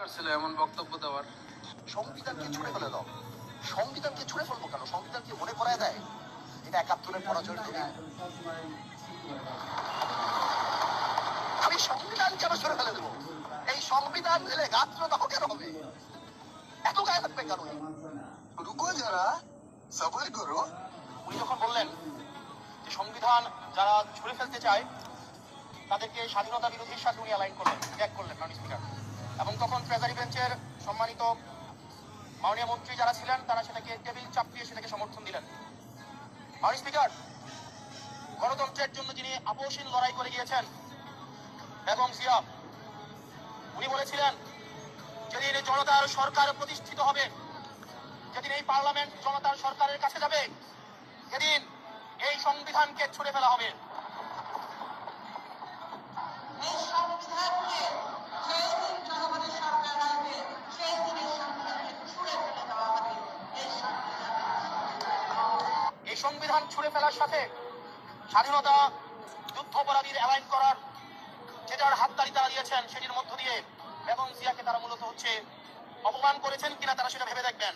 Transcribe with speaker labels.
Speaker 1: ছিল এমন বক্তব্য দেওয়ার।
Speaker 2: সংবিধানকে ছুঁড়ে ফেলে দাও। সংবিধানকে ছুঁড়ে ফেলবো কেন? সংবিধানকে মনে করায় দেয় এটা ৭১-এর পরাজয়ের দলিল। আমি সংবিধান কেন ছুঁড়ে ফেলে দেবো? এই সংবিধান দিলে গাত্রদাহ কেন হবে? এত গায়ে থাকবে কেন? রুকো যারা, সবর করো। উনি যখন বললেন যে সংবিধান যারা ছুঁড়ে ফেলতে চায় তাদেরকে স্বাধীনতা বিরোধীর সাথে উনি অ্যালাইন করলেন, ত্যাগ করলেন মাননীয় স্পিকার। এবং তখন ট্রেজারি বেঞ্চের সম্মানিত মাননীয় মন্ত্রী যারা ছিলেন তারা সেটাকে টেবিল চাপিয়ে সেটাকে সমর্থন দিলেন। মাননীয় স্পিকার, গণতন্ত্রের জন্য যিনি আপোষহীন লড়াই করে গিয়েছেন বেগম জিয়া, উনি বলেছিলেন যেদিন জনতার সরকার প্রতিষ্ঠিত হবে, যেদিন এই পার্লামেন্ট জনতার সরকারের কাছে যাবে, যেদিন এই সংবিধানকে ছুঁড়ে ফেলা হবে। এই সংবিধান ছুঁড়ে ফেলার সাথে স্বাধীনতা যুদ্ধাপরাধীর অ্যালাইন করার যেটার হাততালি তারা দিয়েছেন সেটির মধ্য দিয়ে বেগম জিয়াকে তারা মূলত অপমান করেছেন কিনা তারা সেটা ভেবে দেখবেন।